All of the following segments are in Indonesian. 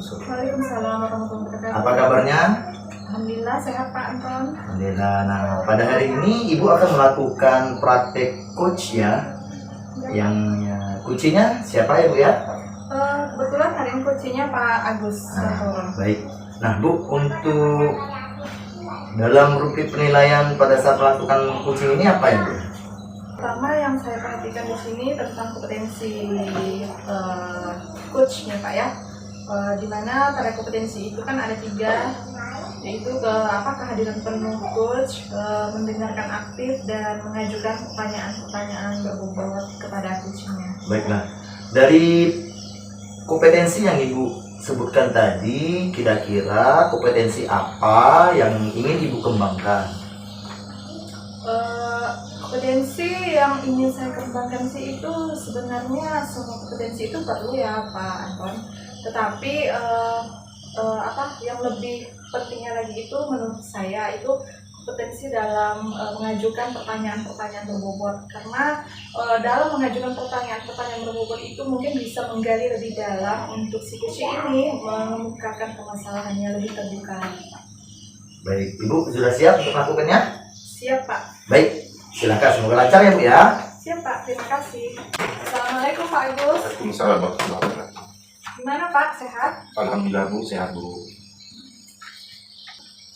wabarakatuh. Waalaikumsalam warahmatullahi wabarakatuh. Apa kabarnya? Alhamdulillah sehat Pak Anton. Alhamdulillah. Nah, pada hari ini Ibu akan melakukan praktek coach ya. Yang coachnya siapa ya Bu ya? Kebetulan hari ini coachnya Pak Agus. Baik. Nah Bu, untuk dalam rubrik penilaian pada saat melakukan coaching ini apa ya Bu? Pertama yang saya perhatikan di sini tentang kompetensi coachnya Pak ya. Di mana pada kompetensi itu kan ada 3, yaitu kehadiran penuh coach, mendengarkan aktif, dan mengajukan pertanyaan-pertanyaan berbobot kepada coachnya. Baiklah, dari kompetensi yang Ibu sebutkan tadi, kira-kira kompetensi apa yang ingin Ibu kembangkan? Kompetensi yang ingin saya kembangkan sih itu sebenarnya semua kompetensi itu perlu ya Pak Anton. Tetapi yang lebih pentingnya lagi itu menurut saya itu kompetensi dalam mengajukan pertanyaan-pertanyaan berbobot, karena dalam mengajukan pertanyaan-pertanyaan berbobot itu mungkin bisa menggali lebih dalam untuk si coach ini mengemukakan permasalahannya lebih terbuka lagi Pak. Baik, Ibu sudah siap untuk melakukannya? Siap Pak. Baik, silakan, semoga lancar ya Bu ya. Siap Pak, terima kasih. Assalamualaikum Pak Agus. Waalaikumsalam warahmatullahi wabarakatuh. Gimana Pak, sehat? Alhamdulillah Bu, sehat Bu.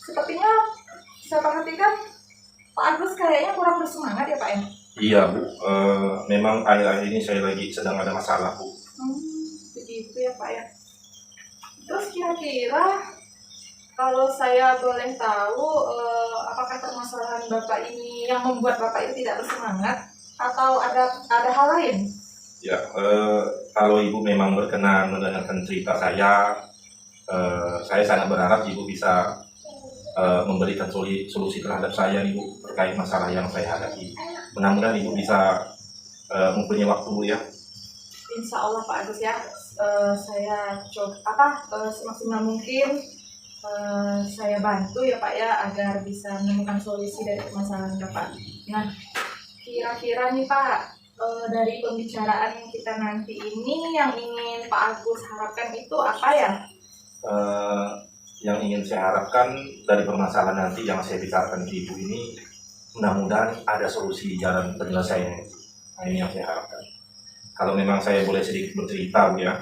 Sepertinya saya perhatikan Pak Agus kayaknya kurang bersemangat ya Pak ya? Iya Bu, memang akhir-akhir ini saya lagi sedang ada masalah Bu. Begitu ya Pak ya. Terus kira-kira kalau saya boleh tahu, apakah permasalahan Bapak ini yang membuat Bapak itu tidak bersemangat atau ada hal lain? Ya, kalau Ibu memang berkenan mendengarkan cerita saya sangat berharap Ibu bisa memberikan solusi terhadap saya Ibu terkait masalah yang saya hadapi. Mudah-mudahan Ibu bisa mempunyai waktu ya. Insya Allah Pak Agus ya, saya coba semaksimal mungkin saya bantu ya Pak ya agar bisa menemukan solusi dari permasalahan Bapak. Nah, kira-kira nih Pak, dari pembicaraan kita nanti ini yang ingin Pak Agus harapkan itu apa ya? Yang ingin saya harapkan dari permasalahan nanti yang saya bicarakan ke Ibu ini, mudah-mudahan ada solusi jalan penyelesaiannya. Nah, ini yang saya harapkan. Kalau memang saya boleh sedikit bercerita Bu ya,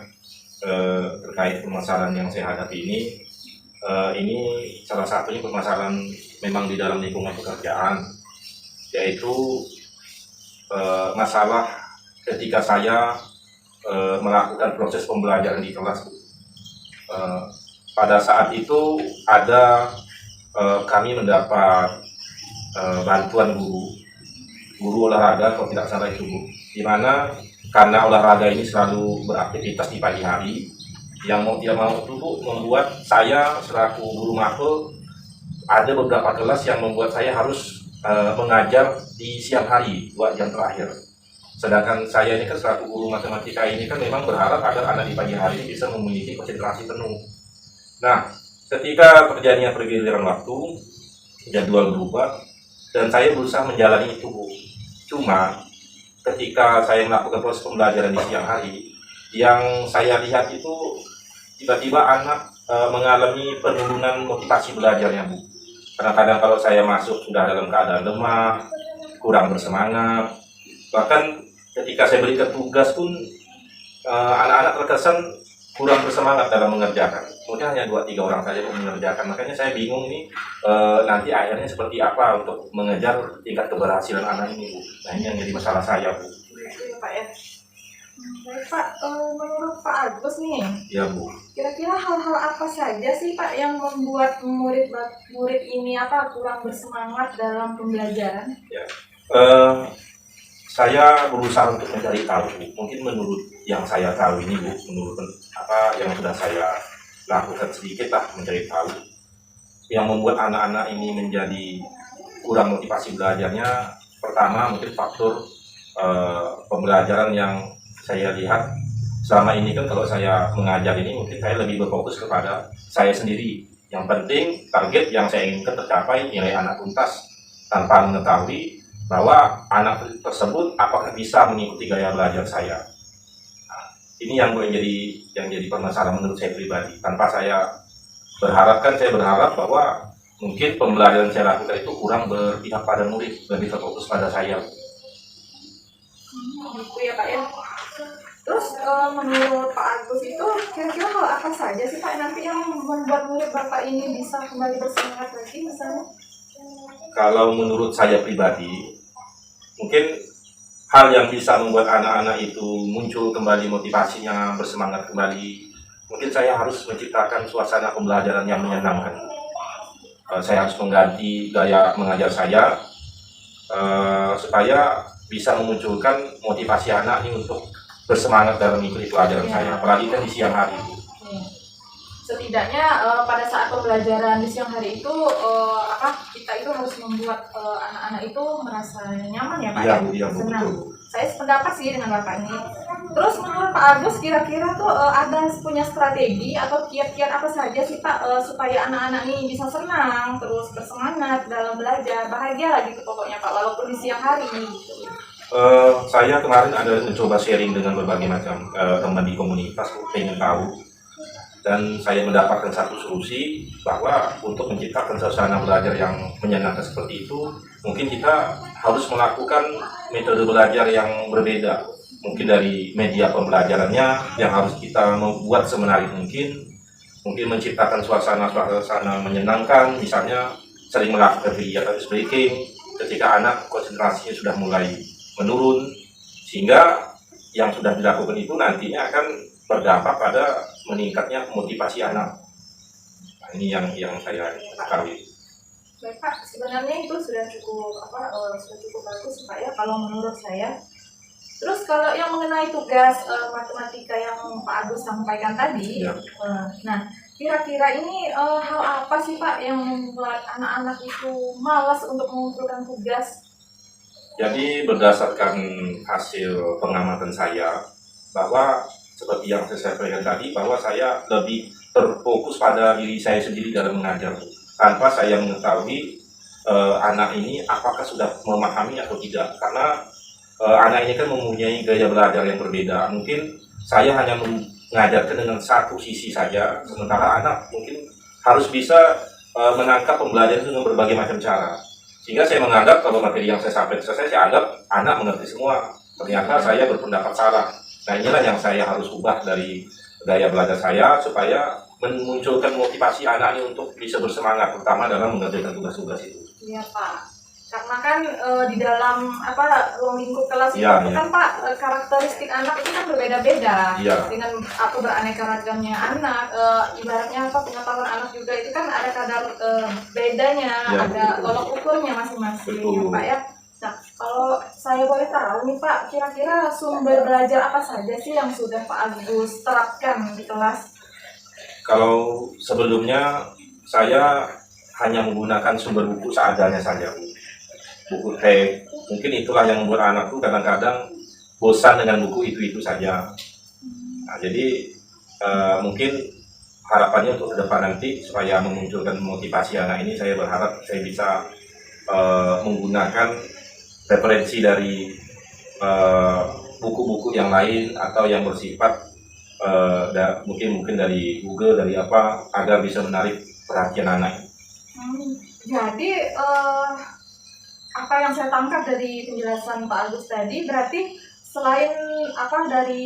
terkait permasalahan yang saya hadapi ini salah satunya permasalahan memang di dalam lingkungan pekerjaan, yaitu masalah ketika saya melakukan proses pembelajaran di kelas. Pada saat itu kami mendapat bantuan guru olahraga kalau tidak salah itu Bu, di mana karena olahraga ini selalu beraktivitas di pagi hari, yang mau tidak mau itu Bu, membuat saya selaku guru makro ada beberapa kelas yang membuat saya harus mengajar di siang hari 2 jam terakhir. Sedangkan saya ini kan selaku guru matematika ini kan memang berharap agar anak di pagi hari bisa memiliki konsentrasi penuh. Nah, ketika terjadinya pergeseran waktu, jadwal berubah, dan saya berusaha menjalani itu Bu. Cuma ketika saya melakukan proses pembelajaran di siang hari, yang saya lihat itu tiba-tiba anak mengalami penurunan motivasi belajarnya Bu. Kadang-kadang kalau saya masuk sudah dalam keadaan lemah, kurang bersemangat. Bahkan ketika saya berikan tugas pun anak-anak terkesan kurang bersemangat dalam mengerjakan. Mungkin hanya 2-3 orang saja yang mengerjakan. Makanya saya bingung ini nanti akhirnya seperti apa untuk mengejar tingkat keberhasilan anak ini Bu. Nah, ini yang jadi masalah saya Bu. Itu ya Pak ya. Baik Pak, menurut Pak Agus nih, Ya Bu. kira-kira hal-hal apa saja sih Pak yang membuat murid ini kurang bersemangat dalam pembelajaran? Ya. Saya berusaha untuk mencari tahu, mungkin menurut yang saya tahu ini Bu, menurut apa yang sudah saya lakukan sedikit lah mencari tahu. Yang membuat anak-anak ini menjadi kurang motivasi belajarnya, pertama mungkin faktor pembelajaran yang saya lihat selama ini kan kalau saya mengajar ini mungkin saya lebih berfokus kepada saya sendiri. Yang penting target yang saya inginkan tercapai, nilai anak tuntas, tanpa mengetahui bahwa anak tersebut apakah bisa mengikuti gaya belajar saya. Nah, Ini yang jadi permasalahan menurut saya pribadi. Tanpa saya berharap bahwa mungkin pembelajaran saya lakukan itu kurang berpihak pada murid, lebih terfokus pada saya. Gitu ya Pak ya. Terus menurut Pak Agus itu kira-kira hal apa saja sih Pak nanti yang membuat murid Bapak ini bisa kembali bersemangat lagi misalnya? Kalau menurut saya pribadi, mungkin hal yang bisa membuat anak-anak itu muncul kembali motivasinya, bersemangat kembali, mungkin saya harus menciptakan suasana pembelajaran yang menyenangkan. Saya harus mengganti gaya mengajar saya supaya bisa memunculkan motivasi anak ini untuk bersemangat dalam mengikuti pelajaran saya, apalagi kan di siang hari. Setidaknya pada saat pembelajaran di siang hari itu kita itu harus membuat anak-anak itu merasa nyaman ya Pak, Iya, senang. betul. Saya sependapat sih dengan Bapak ini. Terus menurut Pak Agus kira-kira tuh ada punya strategi atau kiat-kiat apa saja sih Pak supaya anak-anak ini bisa senang, terus bersemangat dalam belajar, bahagia lagi tuh pokoknya Pak walaupun di siang hari gitu. Saya kemarin ada mencoba sharing dengan berbagai macam teman di komunitas, pengen tahu, dan saya mendapatkan satu solusi bahwa untuk menciptakan suasana belajar yang menyenangkan seperti itu, mungkin kita harus melakukan metode belajar yang berbeda. Mungkin dari media pembelajarannya yang harus kita membuat semenarik mungkin menciptakan suasana menyenangkan, misalnya sering melakukan kegiatan ice breaking ketika anak konsentrasinya sudah mulai menurun, sehingga yang sudah dilakukan itu nantinya akan berdampak pada meningkatnya motivasi anak. Nah, ini yang saya ketahui. Baik Pak, sebenarnya itu sudah cukup bagus Pak ya kalau menurut saya. Terus kalau yang mengenai tugas matematika yang Pak Agus sampaikan tadi, Ya. Nah kira-kira ini hal apa sih Pak yang membuat anak-anak itu malas untuk mengumpulkan tugas? Jadi berdasarkan hasil pengamatan saya, bahwa seperti yang saya sampaikan tadi, bahwa saya lebih terfokus pada diri saya sendiri dalam mengajar, tanpa saya mengetahui anak ini apakah sudah memahami atau tidak. Karena anak ini kan mempunyai gaya belajar yang berbeda. Mungkin saya hanya mengajarkan dengan satu sisi saja, sementara anak mungkin harus bisa menangkap pembelajaran dengan berbagai macam cara. Sehingga saya menganggap kalau materi yang saya sampaikan selesai, saya anggap anak mengerti semua. Ternyata saya berpendapat salah. Nah, inilah yang saya harus ubah dari gaya belajar saya supaya memunculkan motivasi anak ini untuk bisa bersemangat, terutama dalam mengerjakan tugas-tugas itu. Iya Pak, karena kan di dalam ruang lingkup kelas itu Iya. kan Pak karakteristik anak itu kan berbeda-beda. Iya. Dengan beraneka ragamnya anak, ibaratnya pengetahuan anak juga itu kan ada kadar bedanya, Iya, ada betul. tolok ukurnya masing-masing Betul. ya Pak ya. Nah, kalau saya boleh tahu nih Pak, kira-kira sumber belajar apa saja sih yang sudah Pak Agus terapkan di kelas? Kalau sebelumnya saya hanya menggunakan sumber buku seadanya saja, Bu. Buku teks, mungkin itulah yang membuat anak tuh kadang-kadang bosan dengan buku itu saja. Nah, jadi mungkin harapannya untuk ke depan nanti supaya memunculkan motivasi anak ini, saya berharap saya bisa menggunakan referensi dari buku-buku yang lain atau yang bersifat mungkin dari Google, dari apa, agar bisa menarik perhatian anak. Jadi apa yang saya tangkap dari penjelasan Pak Agus tadi berarti selain dari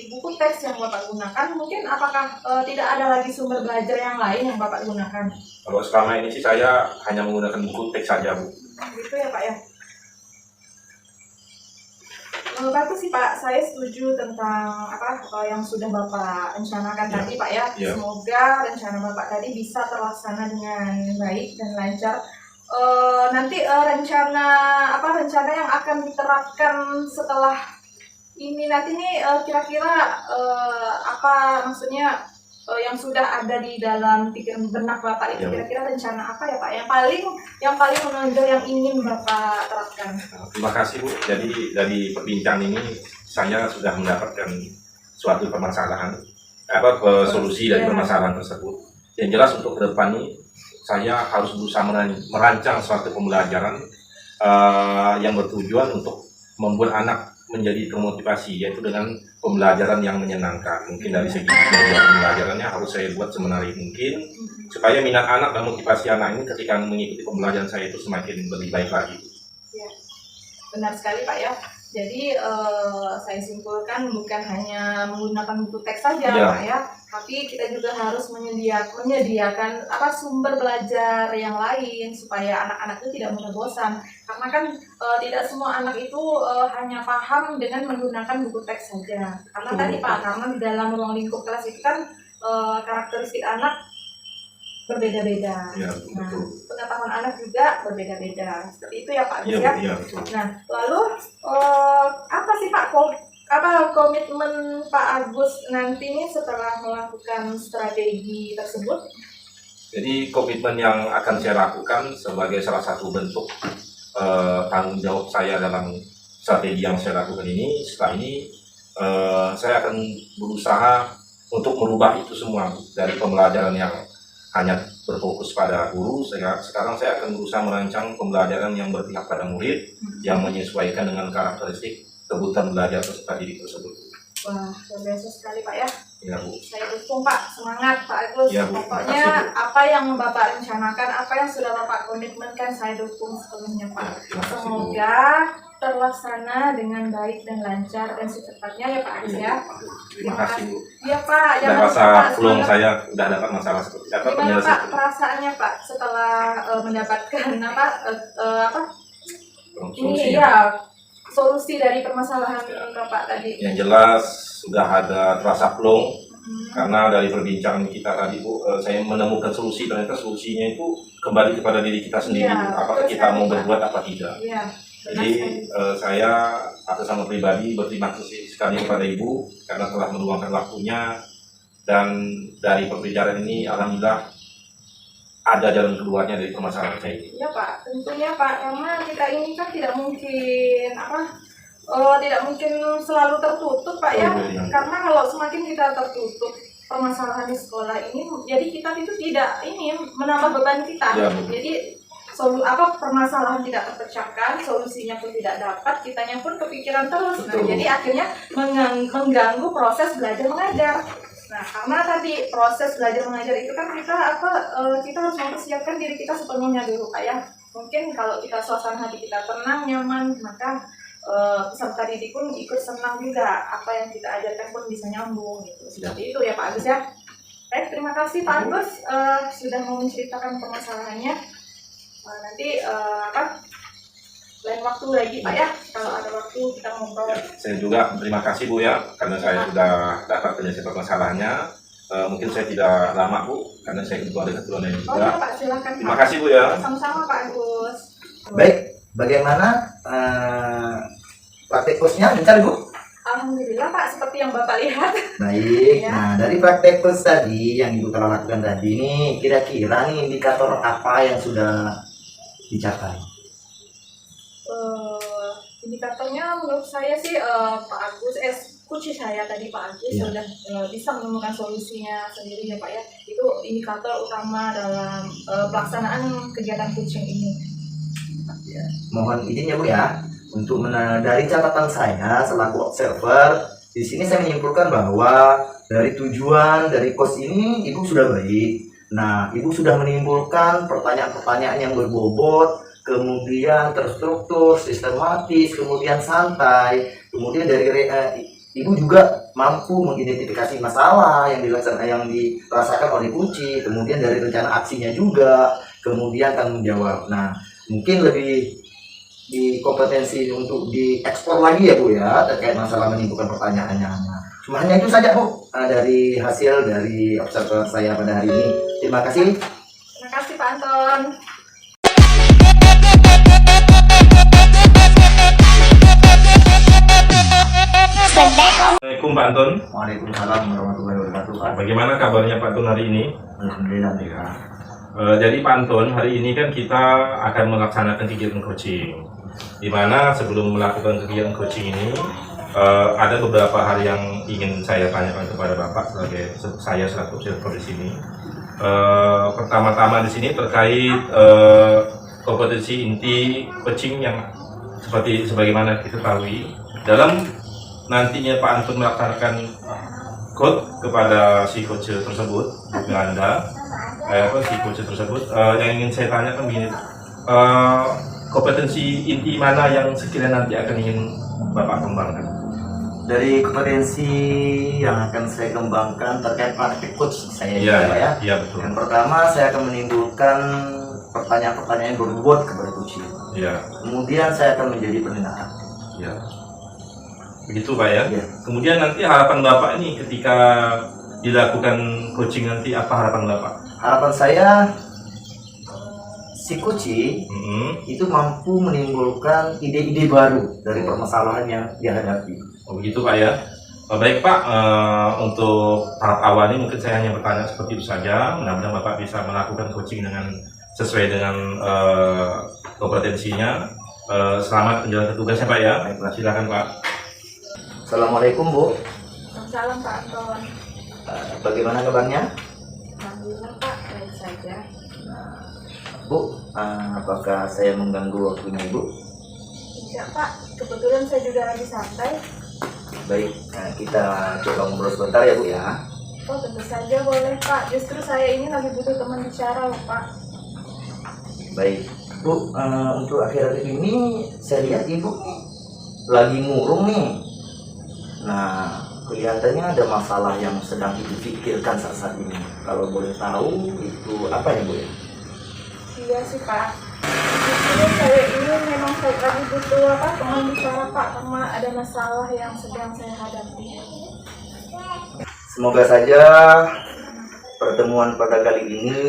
buku teks yang Bapak gunakan, mungkin apakah tidak ada lagi sumber belajar yang lain yang Bapak gunakan? Kalau selama ini sih saya hanya menggunakan buku teks saja, Bu. Gitu ya Pak ya. Bagus sih Pak, saya setuju tentang yang sudah Bapak rencanakan Ya. tadi Pak ya. Ya. Semoga rencana Bapak tadi bisa terlaksana dengan baik dan lancar. Nanti rencana yang akan diterapkan setelah ini nanti nih kira-kira maksudnya yang sudah ada di dalam pikiran benak Bapak itu Ya. kira-kira rencana apa ya Pak yang paling menonjol yang ingin Bapak terapkan? Terima kasih, Bu. Jadi dari perbincangan ini saya sudah mendapatkan suatu permasalahan, solusi dari permasalahan tersebut. Yang jelas untuk ke depan ini saya harus berusaha merancang suatu pembelajaran yang bertujuan untuk membuat anak menjadi termotivasi, yaitu dengan pembelajaran yang menyenangkan. Mungkin dari segi media pembelajarannya harus saya buat semenarik mungkin, supaya minat anak dan motivasi anak ini ketika mengikuti pembelajaran saya itu semakin lebih baik lagi. Ya, benar sekali Pak ya. Jadi saya simpulkan bukan hanya menggunakan buku teks saja Ya. Pak ya, tapi kita juga harus menyediakan sumber belajar yang lain supaya anak-anak itu tidak mudah bosan. Karena kan tidak semua anak itu hanya paham dengan menggunakan buku teks saja. Karena tadi Pak, karena di dalam ruang lingkup kelas itu kan karakteristik anak berbeda-beda. Ya, Nah, betul. pengetahuan anak juga berbeda-beda. Seperti itu ya Pak Agus Iya, ya. iya, betul. Nah, lalu apa sih Pak komitmen Pak Agus nantinya setelah melakukan strategi tersebut? Jadi komitmen yang akan saya lakukan sebagai salah satu bentuk tanggung jawab saya dalam strategi yang saya lakukan ini, setelah ini saya akan berusaha untuk merubah itu semua dari pembelajaran yang hanya berfokus pada guru. Sekarang saya akan berusaha merancang pembelajaran yang berpihak pada murid, yang menyesuaikan dengan karakteristik kebutuhan belajar peserta didik tersebut. Wah, luar biasa sekali Pak ya. Ya, Bu. Saya dukung Pak, semangat Pak Agus. Ya, Bu. Pokoknya Terima kasih, Bu. apa yang Bapak rencanakan, apa yang sudah Bapak komitmenkan, saya dukung sepenuhnya Pak. Ya, terima kasih, Bu. Semoga terlaksana dengan baik dan lancar dan secepatnya ya Pak Agus ya. Terima kasih, Bu. Iya Pak, Udah jangan rasa lupa plong semangat. saya udah dapat masalah seperti apa Gimana Pak penyelesaian perasaannya Pak setelah mendapatkan solusi. ini ya solusi dari permasalahan Bapak tadi? Yang jelas sudah ada terasa plong karena dari perbincangan kita tadi, Bu, saya menemukan solusi. Ternyata solusinya itu kembali kepada diri kita sendiri, Iya, Bu. Apakah betul kita sekali, mau Pak. berbuat apa tidak. Iya. benar Jadi sekali. saya atas nama pribadi berterima kasih sekali kepada Ibu karena telah meluangkan waktunya, dan dari pembicaraan ini alhamdulillah ada jalan keluarnya dari permasalahan saya ini. Iya Pak, tentunya Pak, karena kita ini kan tidak mungkin selalu tertutup Pak ya. Oh, iya. Karena kalau semakin kita tertutup permasalahan di sekolah ini, jadi kita itu tidak menambah beban kita. Iya, Bu. Jadi permasalahan tidak terpecahkan, solusinya pun tidak dapat, kitanya pun kepikiran terus. Nah, Betul. jadi akhirnya mengganggu proses belajar mengajar. Nah, karena tadi proses belajar mengajar itu kan kita harus mempersiapkan diri kita sepenuhnya dulu Pak ya. Mungkin kalau kita suasana hati kita tenang, nyaman, maka peserta didik pun ikut senang juga, apa yang kita ajarkan pun bisa nyambung gitu. Seperti itu ya Pak Agus ya. Baik, terima kasih Pak Agus sudah mau menceritakan permasalahannya. Nanti lain waktu lagi Pak ya, kalau ada waktu kita ngobrol. Saya juga terima kasih, Bu, ya, karena saya sudah dapat penyelesaian permasalahannya. Mungkin saya tidak lama, Bu, karena saya tentu ada keperluan lain Oh iya juga. Pak, silakan Terima Pak. kasih, Bu, ya. Sama-sama Pak Agus. Baik, bagaimana praktek kosnya lancar Bu? Alhamdulillah Pak, seperti yang Bapak lihat. Baik, Ya. nah dari praktek kos tadi yang Ibu telah lakukan tadi ini, kira-kira nih indikator apa yang sudah dicapai? Indikatornya menurut saya sih Pak Agus, kunci saya tadi Pak Agus Ya. sudah bisa menemukan solusinya sendiri ya Pak ya. Itu indikator utama dalam pelaksanaan kegiatan coaching ini. Mohon izin ya Bu ya, untuk dari catatan saya selaku observer, di sini saya menyimpulkan bahwa dari tujuan dari kos ini Ibu sudah baik. Nah, Ibu sudah menimbulkan pertanyaan-pertanyaan yang berbobot, kemudian terstruktur, sistematis, kemudian santai, kemudian dari Ibu juga mampu mengidentifikasi masalah yang dirasakan oleh kunci, kemudian dari rencana aksinya juga, kemudian tanggung jawab. Nah, mungkin lebih di kompetensi untuk diekspor lagi ya Bu ya, terkait masalah menimbulkan pertanyaannya. Nah, cuma hanya itu saja Bu dari hasil dari observer saya pada hari ini. Terima kasih. Terima kasih Pak Anton. Assalamualaikum Pak Anton. Waalaikumsalam warahmatullahi wabarakatuh. Pak. Bagaimana kabarnya Pak Anton hari ini? Alhamdulillah ya. Jadi Pak Anton, hari ini kan kita akan melaksanakan kegiatan coaching, di mana sebelum melakukan kegiatan coaching ini ada beberapa hal yang ingin saya tanyakan kepada Bapak sebagai saya selaku observer di sini. Pertama-tama di sini terkait kompetensi inti coaching yang seperti sebagaimana kita ketahui, dalam nantinya Pak Anton melaksanakan code kepada si coach tersebut, Belanda, si coach tersebut, yang ingin saya tanyakan begini, kompetensi inti mana yang sekiranya nanti akan ingin Bapak kembangkan? Dari kompetensi yang akan saya kembangkan terkait praktik coach saya juga, ya. Iya betul. Yang pertama, saya akan menimbulkan pertanyaan-pertanyaan yang berbobot kepada coach. Iya. Kemudian saya akan menjadi pendengar. Iya. Begitu Pak ya. Iya. Kemudian nanti harapan Bapak ini ketika dilakukan coaching nanti, apa harapan Bapak? Harapan saya si coach Mm-hmm. itu mampu menimbulkan ide-ide baru dari permasalahan yang dihadapi. Oh begitu Pak ya. Baik Pak, untuk tahap awal ini mungkin saya hanya bertanya seperti itu saja. Mudah-mudahan Bapak bisa melakukan coaching dengan sesuai dengan kompetensinya. Selamat menjalankan tugasnya Pak ya. Silakan Pak. Assalamualaikum Bu. Salam Pak Anton. Bagaimana kabarnya? Alhamdulillah Pak, baik saja. Bu, apakah saya mengganggu waktunya Ibu? Tidak Pak, kebetulan saya juga lagi santai. Baik, kita coba ngobrol sebentar ya Bu ya. Oh tentu saja boleh Pak, justru saya ini lagi butuh teman bicara loh Pak. Baik, Bu, untuk akhir-akhir ini saya lihat Ibu lagi murung nih. Nah, kelihatannya ada masalah yang sedang Ibu pikirkan saat ini. Kalau boleh tahu, itu apa ya Bu ya? Iya sih Pak. Justru saya ini memang saya lagi butuh teman bicara Pak, karena ada masalah yang sedang saya hadapi. Semoga saja pertemuan pada kali ini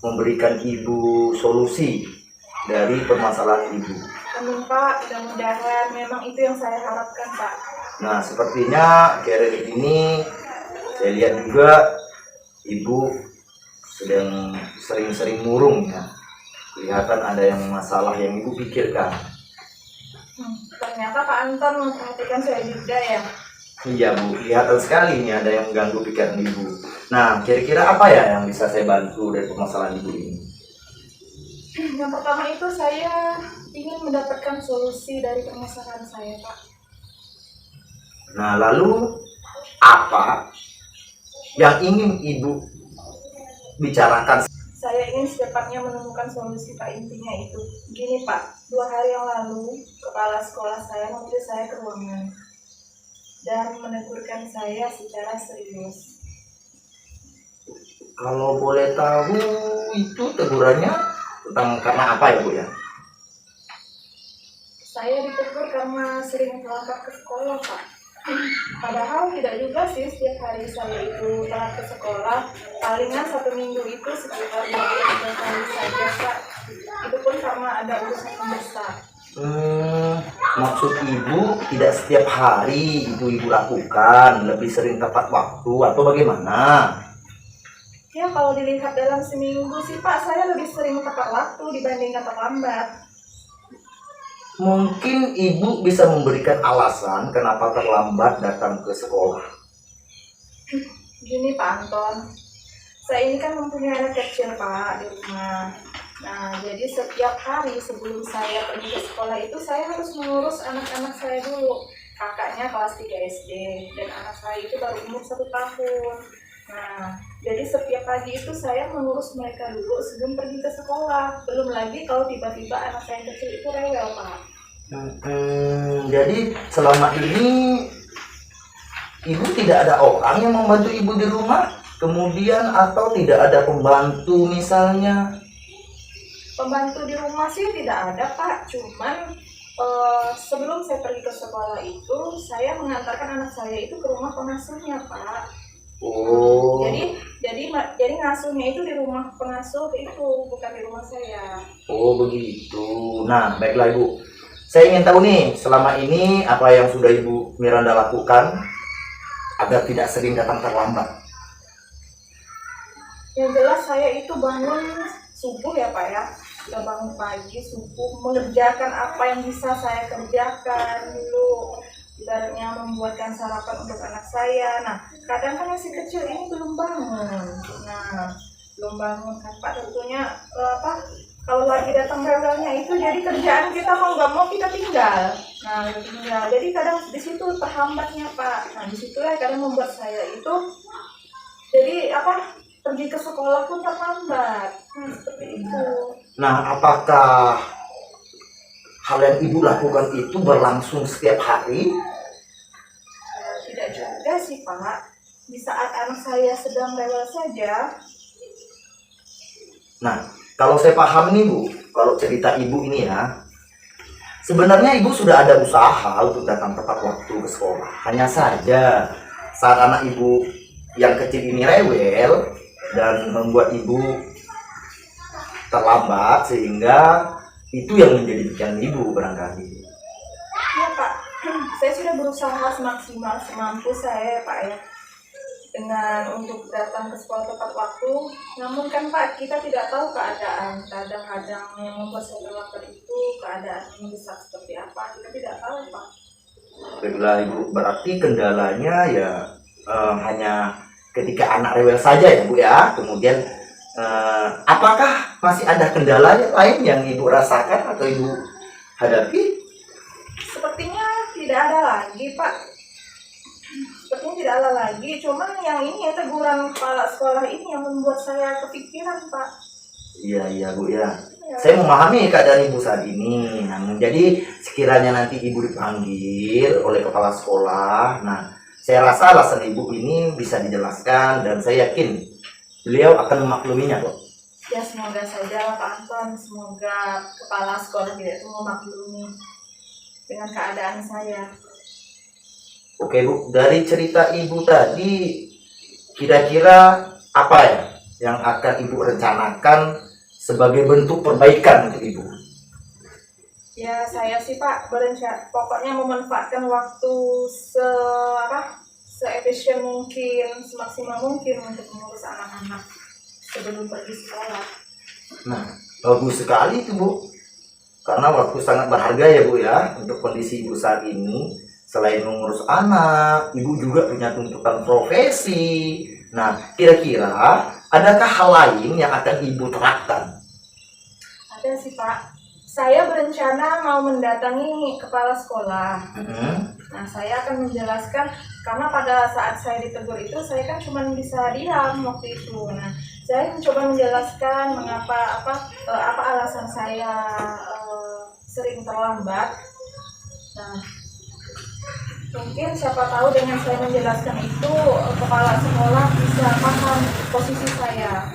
memberikan Ibu solusi dari permasalahan Ibu. Amin Pak, mudah-mudahan memang itu yang saya harapkan Pak. Nah, sepertinya akhir-akhir ini saya lihat juga Ibu sedang sering-sering murung ya. Kelihatan ada yang masalah yang Ibu pikirkan. Ternyata Pak Anton memperhatikan saya juga ya. Iya Bu, kelihatan sekali nih ada yang mengganggu pikiran Ibu. Nah, kira-kira apa ya yang bisa saya bantu dari permasalahan Ibu ini? Yang pertama itu saya ingin mendapatkan solusi dari permasalahan saya Pak. Nah, lalu apa yang ingin Ibu bicarakan? Saya ingin secepatnya menemukan solusi Pak, intinya itu. Gini Pak, 2 hari yang lalu kepala sekolah saya memanggil saya ke ruangan dan menegurkan saya secara serius. Kalau boleh tahu itu tegurannya karena apa ya Bu ya? Saya ditegur karena sering terlambat ke sekolah Pak. Padahal tidak juga sih setiap hari saya itu telat ke sekolah. Palingan 1 minggu itu sekitar 2-3 kali saja Pak. Itu pun karena ada urusan mendesak. Maksud Ibu tidak setiap hari Ibu lakukan, lebih sering tepat waktu atau bagaimana? Ya kalau dilihat dalam seminggu sih Pak, saya lebih sering tepat waktu dibandingkan terlambat. Mungkin Ibu bisa memberikan alasan kenapa terlambat datang ke sekolah. Gini Pak Anton, saya ini kan mempunyai anak kecil Pak di rumah. Nah, jadi setiap hari sebelum saya pergi ke sekolah itu saya harus mengurus anak-anak saya dulu. Kakaknya kelas 3 SD dan anak saya itu baru umur 1 tahun. Nah, jadi setiap pagi itu saya mengurus mereka dulu sebelum pergi ke sekolah. Belum lagi kalau tiba-tiba anak saya kecil itu rewel Pak. Jadi selama ini Ibu tidak ada orang yang membantu Ibu di rumah? Kemudian atau tidak ada pembantu misalnya? Pembantu di rumah sih tidak ada Pak, cuman sebelum saya pergi ke sekolah itu saya mengantarkan anak saya itu ke rumah pengasuhnya Pak. Oh. Jadi ngasuhnya itu di rumah pengasuh itu, bukan di rumah saya. Oh begitu. Nah baiklah Ibu, saya ingin tahu nih selama ini apa yang sudah Ibu Miranda lakukan agar tidak sering datang terlambat. Yang jelas saya itu bangun subuh ya Pak ya, udah bangun pagi subuh mengerjakan apa yang bisa saya kerjakan dulu. Ibaratnya membuatkan sarapan untuk anak saya. Nah, kadang kan si kecil ini belum bangun. Nah, belum bangun kan Pak, tentunya kalau lagi datang rewelnya itu jadi kerjaan kita mau nggak mau kita tinggal. Nah, tinggal. Jadi kadang di situ terhambatnya Pak. Nah, di situlah kadang membuat saya itu jadi pergi ke sekolah pun terlambat. Nah, seperti itu. Nah, apakah hal yang ibu lakukan itu berlangsung setiap hari? Tidak juga sih Pak. Di saat anak saya sedang rewel saja. Nah, kalau saya paham nih Bu, kalau cerita ibu ini ya, sebenarnya ibu sudah ada usaha untuk datang tepat waktu ke sekolah. Hanya saja saat anak ibu yang kecil ini rewel dan membuat ibu terlambat, sehingga itu yang menjadi pikiran ibu barangkali. Ya Pak, saya sudah berusaha semaksimal semampu saya Pak ya, dengan untuk datang ke sekolah tepat waktu. Namun kan Pak, kita tidak tahu keadaan. Kadang-kadang yang membuat saya terlambat itu keadaan yang mendesak seperti apa, kita tidak tahu Pak. Baiklah ibu, berarti kendalanya ya hanya ketika anak rewel saja ya Bu ya. Kemudian apakah masih ada kendala yang lain yang ibu rasakan atau ibu hadapi? Sepertinya tidak ada lagi Pak. Sepertinya tidak ada lagi. Cuman yang ini ya, teguran kepala sekolah ini yang membuat saya kepikiran Pak. Iya Bu ya. Ya, Saya memahami keadaan ibu saat ini. Namun jadi sekiranya nanti ibu dipanggil oleh kepala sekolah, nah saya rasa alasan ibu ini bisa dijelaskan dan saya yakin beliau akan memakluminya kok. ya semoga saja Pak Anton, semoga kepala sekolah tidak itu memaklumi dengan keadaan saya. Oke Bu, dari cerita ibu tadi kira-kira apa ya yang akan ibu rencanakan sebagai bentuk perbaikan untuk ibu? Ya saya sih Pak berencana pokoknya memanfaatkan waktu seefisien mungkin, semaksimal mungkin untuk mengurus anak-anak sebelum pergi sekolah. Nah, bagus sekali itu Bu. Karena waktu sangat berharga ya Bu ya untuk kondisi ibu saat ini. Selain mengurus anak, ibu juga punya tuntutan profesi. Nah, kira-kira adakah hal lain yang akan ibu terapkan? Ada sih Pak. Saya berencana mau mendatangi kepala sekolah. Nah, saya akan menjelaskan karena pada saat saya ditegur itu saya kan cuma bisa diam waktu itu. Nah, saya mencoba menjelaskan mengapa apa alasan saya sering terlambat. Nah, mungkin siapa tahu dengan saya menjelaskan itu kepala sekolah bisa paham posisi saya.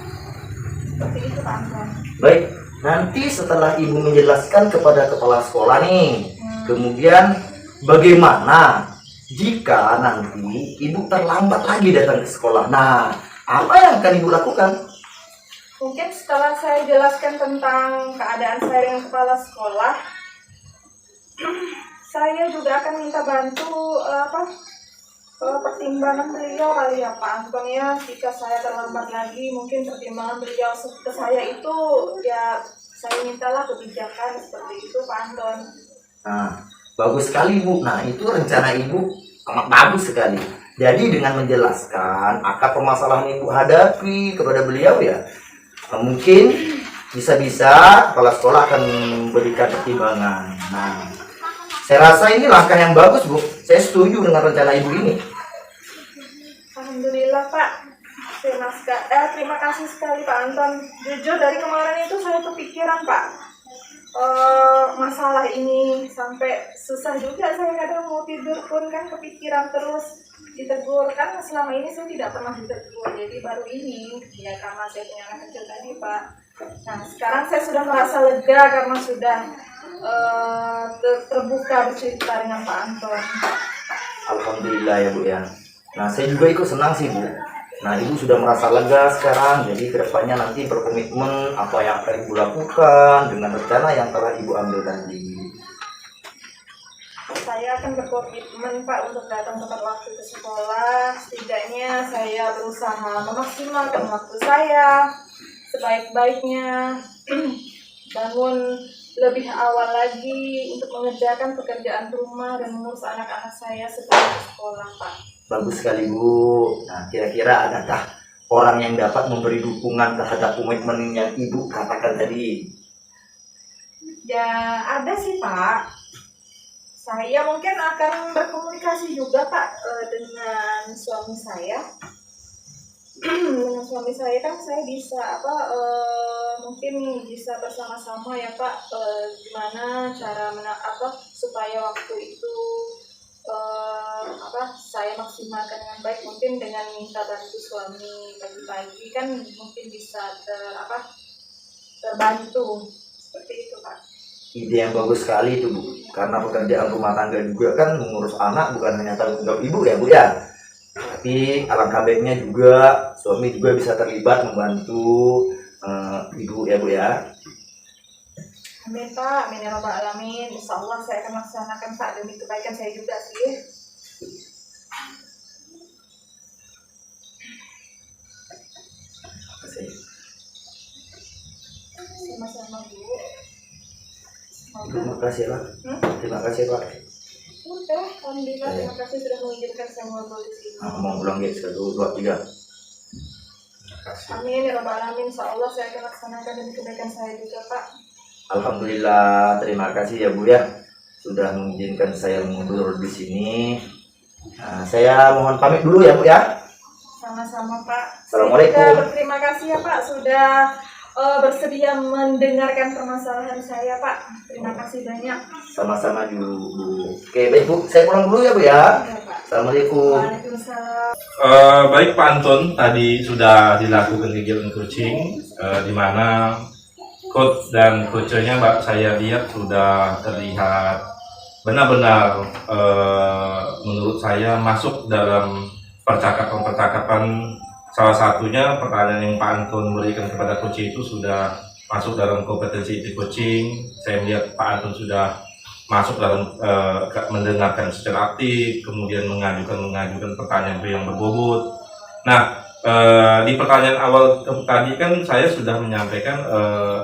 Seperti itu Pak Anton. Baik, nanti setelah ibu menjelaskan kepada kepala sekolah nih, kemudian bagaimana jika nanti ibu terlambat lagi datang ke sekolah? Nah, apa yang akan ibu lakukan? Mungkin setelah saya jelaskan tentang keadaan saya dengan kepala sekolah, saya juga akan minta bantu pertimbangan beliau kali ya Pak Anton ya. Jika saya terlambat lagi, mungkin pertimbangan beliau ke saya itu ya saya mintalah kebijakan seperti itu Pak Anton. Nah, bagus sekali Bu. Nah, itu rencana ibu amat bagus sekali. Jadi dengan menjelaskan akar permasalahan yang ibu hadapi kepada beliau ya, mungkin bisa-bisa kepala sekolah akan memberikan pertimbangan. Nah, saya rasa ini langkah yang bagus Bu. Saya setuju dengan rencana ibu ini. Alhamdulillah Pak. Terima kasih sekali Pak Anton. Jujur dari kemarin itu saya kepikiran Pak. Masalah ini sampai susah juga saya kadang mau tidur pun kan kepikiran terus ditegur. Kan selama ini saya tidak pernah ditegur, jadi baru ini ya karena saya punya anak kecil tadi Pak. Nah sekarang saya sudah merasa lega karena sudah terbuka bercerita dengan Pak Anton. Alhamdulillah ya Bu ya. Nah, saya juga ikut senang sih Bu. Nah, ibu sudah merasa lega sekarang. Jadi kedepannya nanti berkomitmen apa yang akan ibu lakukan dengan rencana yang telah ibu ambil tadi. Saya akan berkomitmen Pak untuk datang tepat waktu ke sekolah. Setidaknya saya berusaha memaksimalkan waktu saya sebaik-baiknya. Bangun lebih awal lagi untuk mengerjakan pekerjaan rumah dan mengurus anak-anak saya sebelum ke sekolah Pak. Bagus sekali Bu. Nah, kira-kira adakah orang yang dapat memberi dukungan terhadap komitmen yang ibu katakan tadi? Ya ada sih Pak. Saya mungkin akan berkomunikasi juga Pak dengan suami saya. Dengan suami saya kan saya bisa mungkin bisa bersama-sama ya Pak, gimana cara supaya waktu itu saya maksimalkan dengan baik, mungkin dengan minta bantu suami pagi-pagi kan mungkin bisa terbantu seperti itu Pak. Ide yang bagus sekali itu Bu, karena pekerjaan rumah tangga juga kan mengurus anak bukan hanya tanggung jawab ibu ya Bu ya, tapi alangkah baiknya juga suami juga bisa terlibat membantu ibu ya Bu ya. Amin Pak, amin ya robbal alamin. Insya Allah saya akan laksanakan Pak, demi kebaikan saya juga sih. Sama-sama Bu. Terima kasih Pak. Terima kasih Pak. Udah, alhamdulillah, terima kasih sudah mengizinkan saya ngobrol di sini. Mau pulang guys, 1, 2, 3. Amin ya robbal alamin. Insya Allah saya akan laksanakan demi kebaikan saya juga Pak. Alhamdulillah, terima kasih ya Bu ya sudah mengizinkan saya ngobrol di sini. Nah, saya mohon pamit dulu ya Bu ya. Sama-sama Pak. Assalamualaikum. Saya juga berterima kasih ya Pak sudah bersedia mendengarkan permasalahan saya Pak. Terima kasih banyak. Sama-sama dulu Bu. Oke baik Bu, saya pulang dulu ya Bu ya. Ya Pak. Assalamualaikum. Waalaikumsalam. Baik Pak Anton, tadi sudah dilakukan kegiatan coaching, di mana coach dan coachnya Mbak saya lihat sudah terlihat benar-benar menurut saya masuk dalam percakapan-percakapan. Salah satunya pertanyaan yang Pak Anton berikan kepada coach itu sudah masuk dalam kompetensi IT coaching. Saya melihat Pak Anton sudah masuk dalam mendengarkan secara aktif, kemudian mengajukan pertanyaan yang berbobot. Nah, di pertanyaan awal tadi kan saya sudah menyampaikan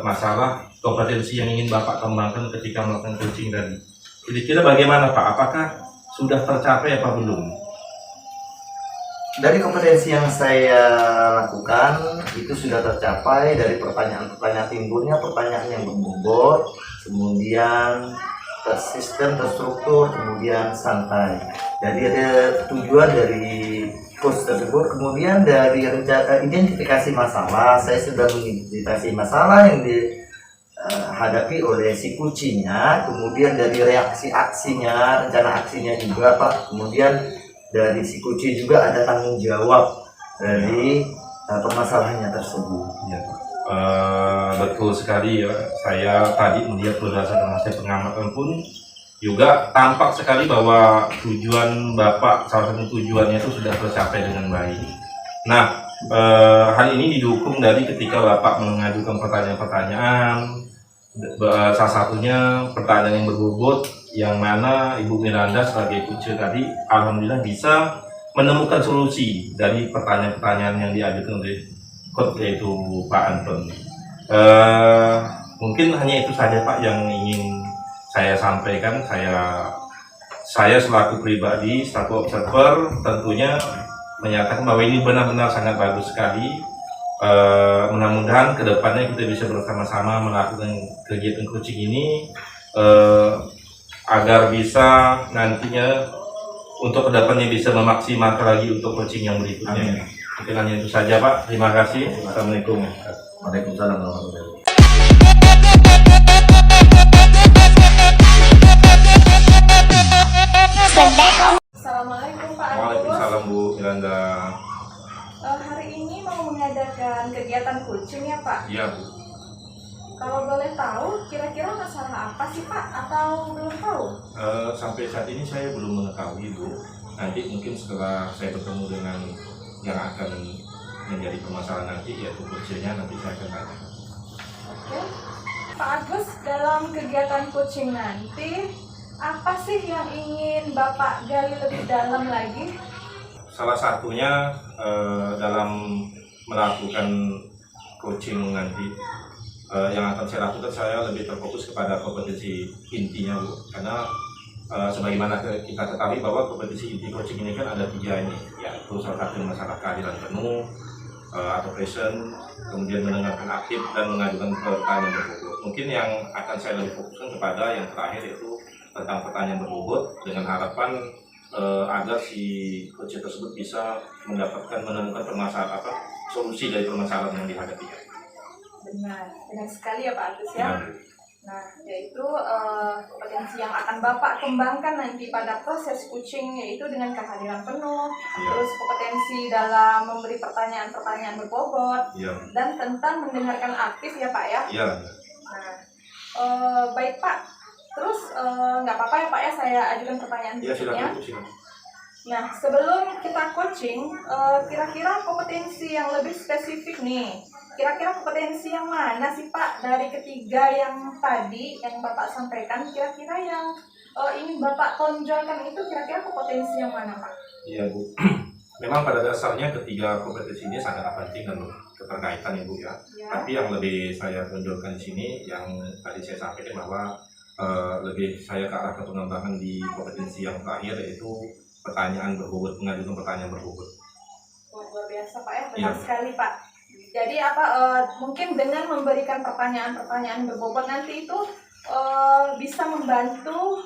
masalah kompetensi yang ingin Bapak kembangkan ketika melakukan coaching tadi. Kira-kira bagaimana Pak? Apakah sudah tercapai apa belum? Dari kompetensi yang saya lakukan itu sudah tercapai dari pertanyaan-pertanyaan timbulnya, pertanyaan yang berbobot, kemudian tersistem, terstruktur, kemudian santai. Jadi ada tujuan dari course tersebut. Kemudian dari identifikasi masalah, saya sudah mengidentifikasi masalah yang dihadapi oleh si kucingnya. Kemudian dari reaksi aksinya, rencana aksinya juga Pak. Kemudian dari si kucing juga ada tanggung jawab dari permasalahannya tersebut. Ya, betul sekali ya. Saya tadi melihat berdasarkan hasil pengamatan pun juga tampak sekali bahwa tujuan Bapak, salah satu tujuannya itu sudah tercapai dengan baik. Nah, hal ini didukung dari ketika Bapak mengajukan pertanyaan-pertanyaan, salah satunya pertanyaan yang berbobot, yang mana Ibu Miranda sebagai coach tadi alhamdulillah bisa menemukan solusi dari pertanyaan-pertanyaan yang diajukan oleh coach yaitu Pak Anton. Mungkin hanya itu saja Pak yang ingin saya sampaikan. Saya selaku pribadi, selaku observer tentunya menyatakan bahwa ini benar-benar sangat bagus sekali. Mudah-mudahan kedepannya kita bisa bersama-sama melakukan kegiatan coaching ini agar bisa nantinya untuk kedepannya bisa memaksimalkan lagi untuk coaching yang berikutnya. Mungkin hanya itu saja Pak. Terima kasih. Assalamualaikum. Waalaikumsalam warahmatullahi wabarakatuh. Assalamualaikum Pak Agus. Waalaikumsalam Bu Miranda. Hari ini mau mengadakan kegiatan coaching ya Pak? Iya Bu. Kalau boleh tahu, kira-kira masalah apa sih Pak? Atau belum tahu? Sampai saat ini saya belum mengetahui Bu. Nanti mungkin setelah saya bertemu dengan yang akan menjadi permasalahan nanti, yaitu coachingnya, nanti saya akan tanya. Oke. Pak Agus, dalam kegiatan coaching nanti, apa sih yang ingin Bapak gali lebih dalam lagi? Salah satunya dalam melakukan coaching nanti, yang akan saya lakukan, saya lebih terfokus kepada kompetensi intinya Bu, karena sebagaimana kita ketahui bahwa kompetensi inti coaching ini kan ada 3 ini, yaitu salah satu masalah kehadiran penuh atau present, kemudian mendengarkan aktif dan mengajukan pertanyaan berbobot. mungkin yang akan saya lebih fokuskan kepada yang terakhir, yaitu tentang pertanyaan berbobot dengan harapan agar si coach tersebut bisa menemukan permasalahan solusi dari permasalahan yang dihadapinya. Benar sekali ya Pak Agus ya. Ya. Nah, yaitu kompetensi yang akan Bapak kembangkan nanti pada proses coaching, yaitu dengan kehadiran penuh, terus kompetensi dalam memberi pertanyaan-pertanyaan berbobot, dan tentang mendengarkan aktif ya Pak ya. Iya. Nah, baik Pak. Terus nggak apa-apa ya Pak ya, saya ajukan pertanyaan Iya, berikutnya. silakan. Nah, sebelum kita coaching, kira-kira kompetensi yang lebih spesifik nih, kira-kira kompetensi yang mana sih Pak dari ketiga yang tadi yang Bapak sampaikan, kira-kira yang ingin Bapak tonjolkan itu kira-kira kompetensi yang mana Pak? Iya Bu, memang pada dasarnya ketiga kompetensi ini sangat penting dan keterkaitan ya Bu ya. Tapi yang lebih saya tonjolkan di sini yang tadi saya sampaikan bahwa lebih saya ke arah pengembangan di kompetensi yang terakhir, yaitu pertanyaan berbobot, mengajukan pertanyaan berbobot. Luar biasa Pak ya, benar sekali Pak. Jadi mungkin dengan memberikan pertanyaan-pertanyaan berbobot nanti itu bisa membantu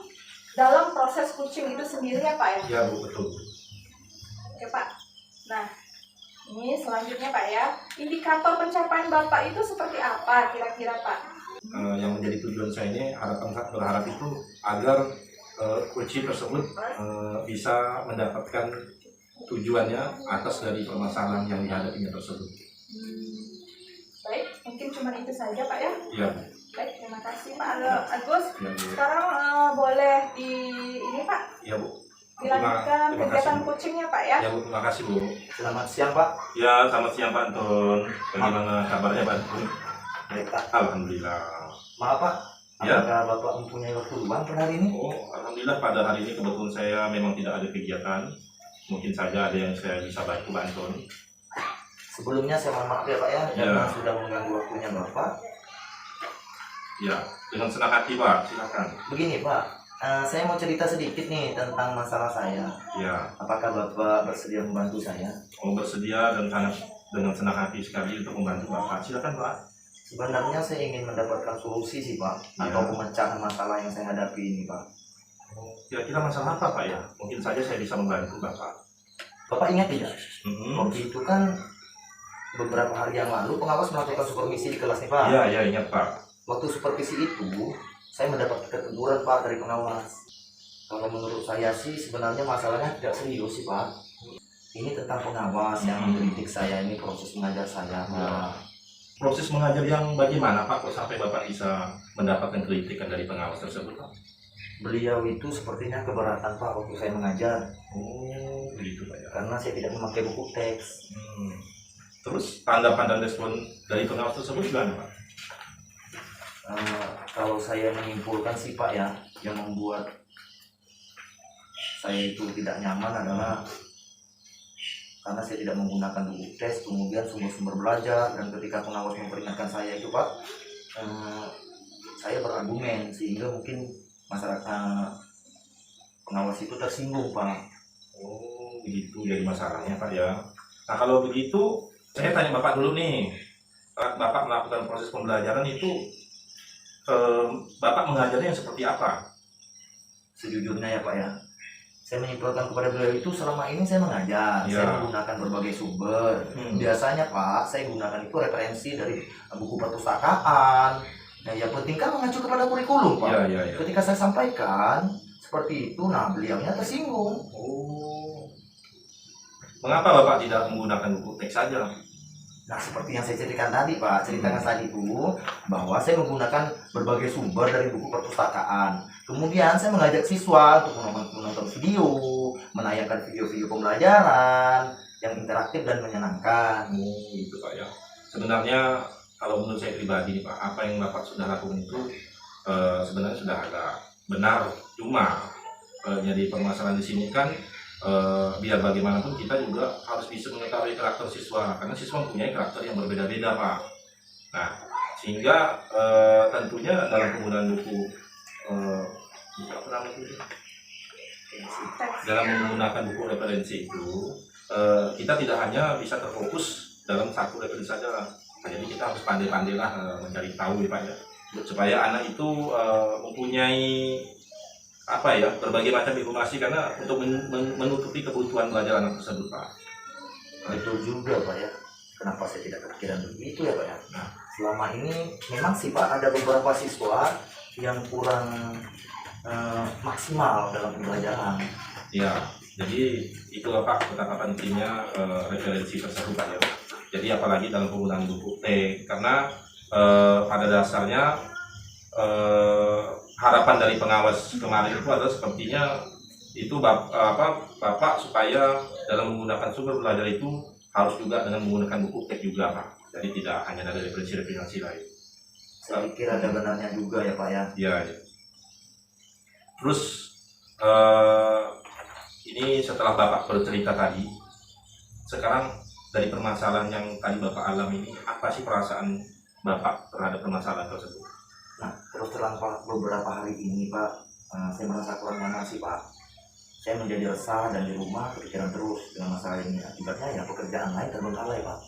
dalam proses coaching itu sendiri ya Pak ya? Iya Bu, betul. Oke Pak. Nah, ini selanjutnya Pak ya, indikator pencapaian Bapak itu seperti apa kira-kira Pak? Yang menjadi tujuan saya ini, berharap itu agar coach tersebut bisa mendapatkan tujuannya atas dari permasalahan yang dihadapinya tersebut. Baik, mungkin cuma itu saja Pak ya. Iya. Baik, terima kasih Pak Agus. Ya, Sekarang boleh ini Pak Iya Bu. dilanjutkan Terima kegiatan kasih, Bu. coachingnya Pak ya. Ya Bu, terima kasih Bu. Selamat siang Pak. Ya, selamat siang Pak Anton. Bagaimana kabarnya Pak Anton? Baik Pak. Alhamdulillah. Maaf Pak, Ya. apakah Bapak mempunyai waktu luang pada hari ini? Oh, alhamdulillah pada hari ini kebetulan saya memang tidak ada kegiatan. Mungkin saja ada yang saya bisa bantu Pak Anton. Sebelumnya saya mohon maaf ya Pak ya, Ya. karena sudah mengganggu waktunya Bapak. Ya, dengan senang hati Pak, silakan. Begini Pak, saya mau cerita sedikit nih tentang masalah saya. Ya, Apakah Bapak bersedia membantu saya? bersedia dan dengan senang hati sekali untuk membantu Bapak. Silakan Pak. Sebenarnya saya ingin mendapatkan solusi sih Pak, atau pemecahan masalah yang saya hadapi ini Pak. Kira-kira masalah apa Pak ya? Mungkin saja saya bisa membantu Bapak. Bapak ingat tidak? Hmm. Waktu itu kan beberapa hari yang lalu pengawas melakukan supervisi di kelas nih Pak. Iya, iya ingat Pak. Waktu supervisi itu saya mendapat keteguran Pak dari pengawas. Kalau menurut saya sih sebenarnya masalahnya tidak serius sih Pak. Ini tentang pengawas yang mengkritik saya, ini proses mengajar saya Pak. Proses mengajar yang bagaimana Pak? Kok sampai Bapak bisa mendapatkan kritikan dari pengawas tersebut Pak? Beliau itu sepertinya keberatan Pak waktu saya mengajar. Oh, begitu Pak ya. Karena saya tidak memakai buku teks. Terus tanggapan dan respon dari pengawas tersebut gimana Pak? Kalau saya menyimpulkan sih Pak ya, yang membuat saya itu tidak nyaman adalah karena saya tidak menggunakan buku tes, kemudian sumber-sumber belajar, dan ketika pengawas memperingatkan saya itu Pak, saya berargumen sehingga mungkin masyarakat pengawas itu tersinggung Pak. Oh begitu jadi masalahnya Pak ya. Nah kalau begitu saya tanya Bapak dulu nih, saat Bapak melakukan proses pembelajaran itu Bapak mengajarnya yang seperti apa? Sejujurnya ya Pak ya, saya menyimpulkan kepada beliau itu selama ini saya mengajar, saya menggunakan berbagai sumber. Biasanya Pak, saya gunakan itu referensi dari buku perpustakaan. Nah, yang penting kan mengacu kepada kurikulum Pak. Ya. Ketika saya sampaikan seperti itu, nah beliaunya tersinggung. Oh, mengapa Bapak tidak menggunakan buku teks saja? Nah, seperti yang saya ceritakan tadi itu, bahwa saya menggunakan berbagai sumber dari buku perpustakaan. Kemudian saya mengajak siswa untuk menonton video, menayangkan video-video pembelajaran yang interaktif dan menyenangkan. Gitu Pak ya. Sebenarnya kalau menurut saya pribadi nih Pak, apa yang Bapak sudah lakukan itu sebenarnya sudah agak benar. Cuma jadi permasalahan di sini kan biar bagaimanapun kita juga harus bisa mengetahui karakter siswa, karena siswa mempunyai karakter yang berbeda-beda Pak. Nah, sehingga tentunya dalam penggunaan buku dalam menggunakan buku referensi itu kita tidak hanya bisa terfokus dalam satu referensi saja. Nah, jadi kita harus pandai-pandailah mencari tahu ya Pak ya. supaya anak itu mempunyai apa ya, berbagai macam informasi karena untuk menutupi kebutuhan belajar anak tersebut, Pak. Betul juga Pak ya. Kenapa saya tidak kepikiran begitu ya Pak ya? Nah. Selama ini memang sih Pak ada beberapa siswa yang kurang maksimal dalam pembelajaran. Ya, jadi itu Pak betapa pentingnya referensi tersebut Pak ya. Jadi apalagi dalam penggunaan buku teks, karena pada dasarnya harapan dari pengawas kemarin itu adalah sepertinya itu Bapak supaya dalam menggunakan sumber belajar itu harus juga dengan menggunakan buku teks juga Pak. Jadi tidak hanya dari referensi lain. Saya pikir ada benarnya juga ya Pak ya. Ya, ya. Terus ini setelah Bapak bercerita tadi, sekarang dari permasalahan yang tadi Bapak alami ini, apa sih perasaan Bapak terhadap permasalahan tersebut? Nah, terus terang Pak, beberapa hari ini Pak, saya merasa kurang nyaman sih Pak. Saya menjadi resah dan di rumah kepikiran terus dengan masalah ini. Akibatnya ya pekerjaan lain terbengkalai Pak.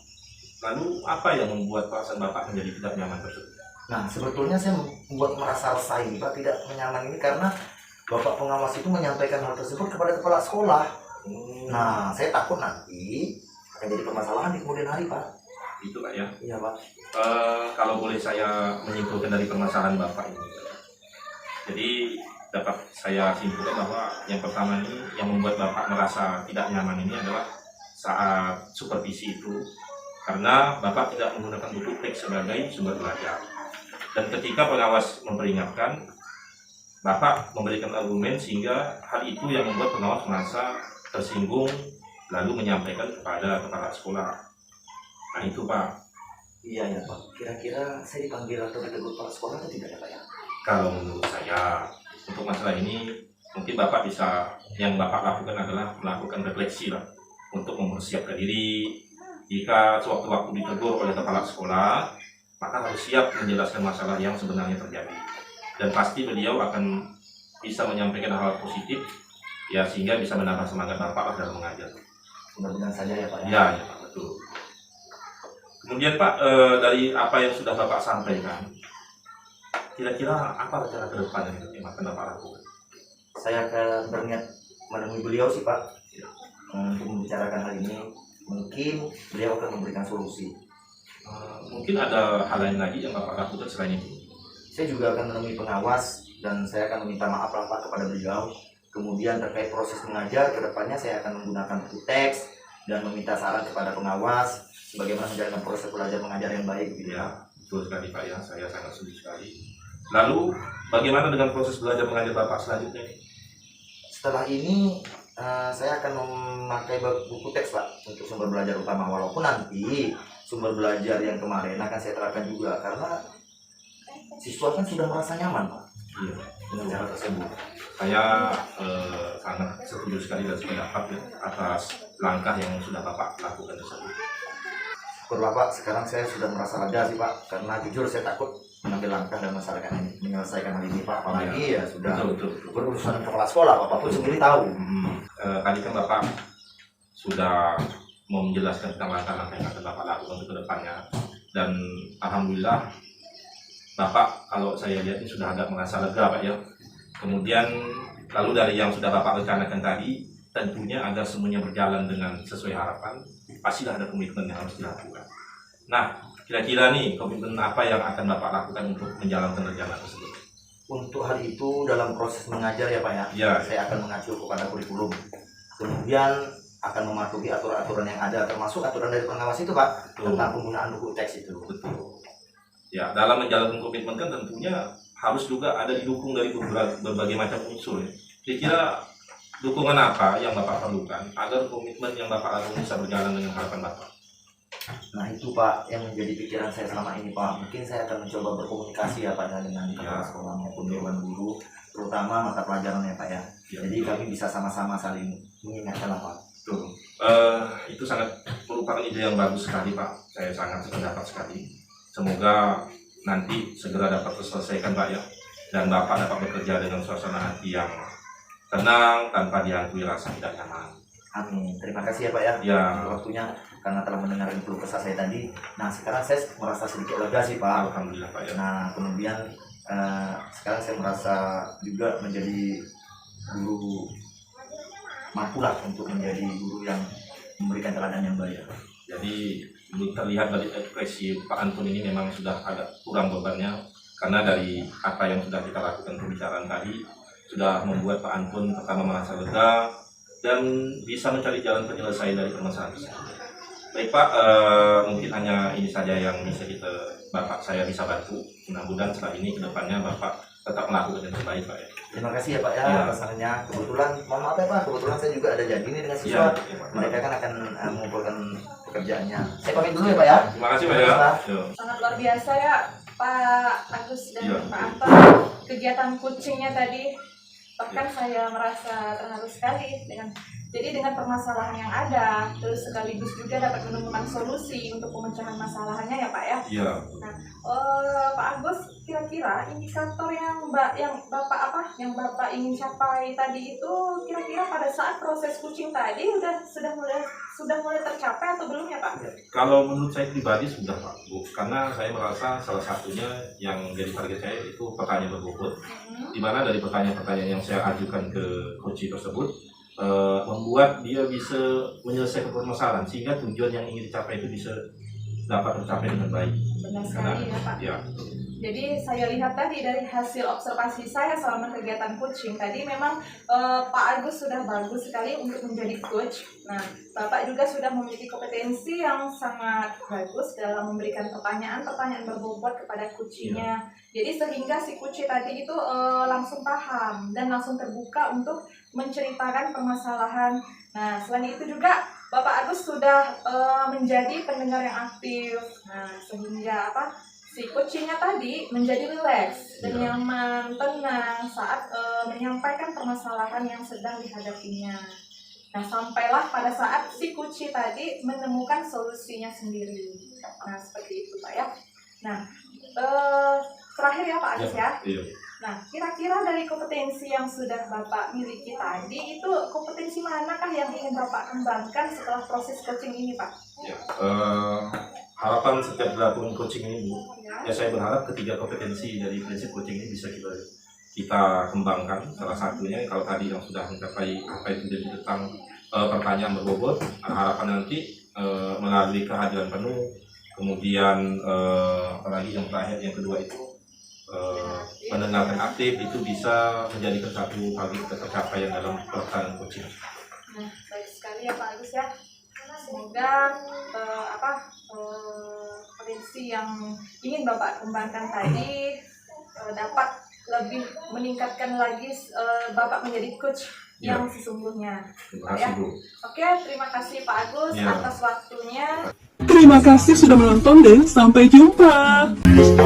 Lalu apa yang membuat perasaan Bapak menjadi tidak nyaman tersebut? Nah, sebetulnya saya membuat merasa resah ini Pak, tidak nyaman ini karena Bapak pengawas itu menyampaikan hal tersebut kepada kepala sekolah. Nah, saya takut nanti akan jadi permasalahan di kemudian hari Pak. Itu Pak ya. Iya Pak. Kalau boleh saya menyimpulkan dari permasalahan Bapak ini, jadi dapat saya simpulkan bahwa yang pertama ini yang membuat Bapak merasa tidak nyaman ini adalah saat supervisi itu, karena Bapak tidak menggunakan buku teks sebagai sumber belajar. Dan ketika pengawas memperingatkan, Bapak memberikan argumen sehingga hal itu yang membuat pengawas merasa tersinggung lalu menyampaikan kepada kepala sekolah. Nah itu Pak. Iya ya Pak. Kira-kira saya dipanggil atau ditegur kepala sekolah atau tidak ya Pak ya? Kalau menurut saya untuk masalah ini mungkin Bapak bisa, yang Bapak lakukan adalah melakukan refleksi lah untuk mempersiapkan diri. Jika sewaktu-waktu ditegur oleh kepala sekolah, maka harus siap menjelaskan masalah yang sebenarnya terjadi. Dan pasti beliau akan bisa menyampaikan hal positif ya, sehingga bisa menambah semangat Bapak dalam mengajar. Mudah-mudahan saja ya Pak ya. Ya, ya Pak, betul. Kemudian Pak, dari apa yang sudah Bapak sampaikan, kira-kira apa rencana ke depan yang akan Bapak lakukan? Saya akan berniat menemui beliau sih Pak untuk membicarakan hal ini. Mungkin beliau akan memberikan solusi. Mungkin ada hal lain lagi yang Bapak lakukan selain itu? Saya juga akan menemui pengawas dan saya akan meminta maaf lah Pak kepada beliau. Kemudian terkait proses mengajar, kedepannya saya akan menggunakan buku teks dan meminta saran kepada pengawas bagaimana menjalankan proses belajar mengajar yang baik gitu ya. Betul sekali Pak ya, saya sangat setuju sekali. Lalu bagaimana dengan proses belajar mengajar Bapak selanjutnya? Setelah ini saya akan memakai buku teks Pak untuk sumber belajar utama, walaupun nanti sumber belajar yang kemarin akan saya terapkan juga karena siswa kan sudah merasa nyaman Pak Iya, dengan cara tersebut. saya sangat setuju sekali dan sependapat ya, atas langkah yang sudah Bapak lakukan tersebut. Syukur Bapak, sekarang saya sudah merasa lega sih Pak, karena jujur saya takut mengambil langkah dan menyelesaikan hal ini Pak, apalagi ya sudah Betul. berurusan kepala sekolah, Bapak pun sendiri tahu. Tadi kan Bapak sudah mau menjelaskan tentang langkah-langkah yang akan Bapak lakukan untuk kedepannya, dan alhamdulillah Bapak, kalau saya lihat ini sudah agak merasa lega Pak ya. Kemudian lalu dari yang sudah Bapak rencanakan tadi, tentunya agar semuanya berjalan dengan sesuai harapan, pastilah ada komitmen yang harus dilakukan. Nah, kira-kira nih komitmen apa yang akan Bapak lakukan untuk menjalankan rencana tersebut? Untuk hal itu dalam proses mengajar ya Pak ya, Ya. saya akan mengacu kepada kurikulum. Kemudian akan mematuhi aturan-aturan yang ada, termasuk aturan dari pengawas itu Pak, tentang penggunaan buku teks itu. Betul. Ya, dalam menjalankan komitmen kan tentunya harus juga ada didukung dari berbagai macam unsur ya. Kira-kira dukungan apa yang Bapak perlukan agar komitmen yang Bapak lakukan bisa berjalan dengan harapan Bapak? Nah itu Pak yang menjadi pikiran saya selama ini Pak. Mungkin saya akan mencoba berkomunikasi ya Pak ya, dengan kepala sekolah maupun dewan guru, terutama mata pelajaran ya Pak ya. Jadi kami bisa sama-sama saling mengingatkan lah Pak. Betul. Itu sangat merupakan ide yang bagus sekali Pak. Saya sangat sependapat sekali. Semoga nanti segera dapat terselesaikan Pak ya, dan Bapak dapat bekerja dengan suasana hati yang tenang tanpa dihantui rasa tidak nyaman. Amin. Terima kasih ya Pak ya, Ya. untuk waktunya karena telah mendengar keluh kesah saya tadi. Nah sekarang saya merasa sedikit lega sih Pak. Alhamdulillah Pak ya. Nah kemudian sekarang saya merasa juga menjadi guru mampu lah untuk menjadi guru yang memberikan teladan yang baik. Jadi terlihat dari ekspresi Pak Antun ini memang sudah agak kurang bebannya, karena dari apa yang sudah kita lakukan pembicaraan tadi sudah membuat Pak Antun pertama merasa lega dan bisa mencari jalan penyelesaian dari permasalahan tersebut. Baik Pak, mungkin hanya ini saja yang bisa saya bisa bantu. Mudah-mudahan setelah ini kedepannya Bapak tetap melakukan yang terbaik Pak ya. Terima kasih ya Pak ya, Ya. pasalnya kebetulan, mohon maaf ya Pak, kebetulan saya juga ada janji nih dengan Ya, siswa. ya, Pak. Mereka kan akan mengumpulkan pekerjaannya. Saya pamit dulu ya Pak ya. Terima kasih Pak ya. Yo. Sangat luar biasa ya Pak Agus dan Iya. Pak Anton, kegiatan kucingnya tadi. Bahkan saya merasa terharu sekali dengan permasalahan yang ada, terus sekaligus juga dapat menemukan solusi untuk pemecahan masalahnya ya Pak ya. Iya. Pak Agus, kira-kira indikator yang Bapak ingin capai tadi itu kira-kira pada saat proses kucing tadi sudah mulai tercapai atau belum ya Pak? Kalau menurut saya pribadi sudah Pak Bu, karena saya merasa salah satunya yang jadi target saya itu pertanyaan berbobot, di mana dari pertanyaan-pertanyaan yang saya ajukan ke coach tersebut membuat dia bisa menyelesaikan permasalahan sehingga tujuan yang ingin dicapai itu bisa dapat tercapai dengan baik. Benar sekali ya Pak. Ya, Jadi saya lihat tadi dari hasil observasi saya selama kegiatan coaching tadi memang Pak Agus sudah bagus sekali untuk menjadi coach. Nah, Bapak juga sudah memiliki kompetensi yang sangat bagus dalam memberikan pertanyaan-pertanyaan berbobot kepada kucingnya. Jadi sehingga si kucing tadi itu langsung paham dan langsung terbuka untuk menceritakan permasalahan. Nah, selain itu juga Bapak Agus sudah menjadi pendengar yang aktif. Nah, sehingga si kucingnya tadi menjadi rileks dan nyaman, tenang saat menyampaikan permasalahan yang sedang dihadapinya. Nah, sampailah pada saat si kucing tadi menemukan solusinya sendiri. Nah, seperti itu Pak ya. Nah, terakhir ya Pak Agus ya. iya. Nah, kira-kira dari kompetensi yang sudah Bapak miliki tadi, itu kompetensi manakah yang ingin Bapak kembangkan setelah proses coaching ini, Pak? Ya, harapan setiap dilakukan coaching ini Bu, ya saya berharap ketiga kompetensi dari prinsip coaching ini bisa kita kembangkan. Salah satunya kalau tadi yang sudah mencapai apa itu jadi tentang pertanyaan berbobot, harapan nanti melalui kehadiran penuh, kemudian apalagi yang terakhir yang kedua itu mendengarkan aktif, itu bisa menjadikan satu target tercapaian dalam pelaksanaan coaching. Nah, baik sekali ya Pak Agus ya. Semoga potensi yang ingin Bapak kembangkan tadi dapat lebih meningkatkan lagi Bapak menjadi coach yang sesungguhnya. Terima kasih Bu. Oke, terima kasih Pak Agus Ya. atas waktunya. Terima kasih sudah menonton dan sampai jumpa. Bisa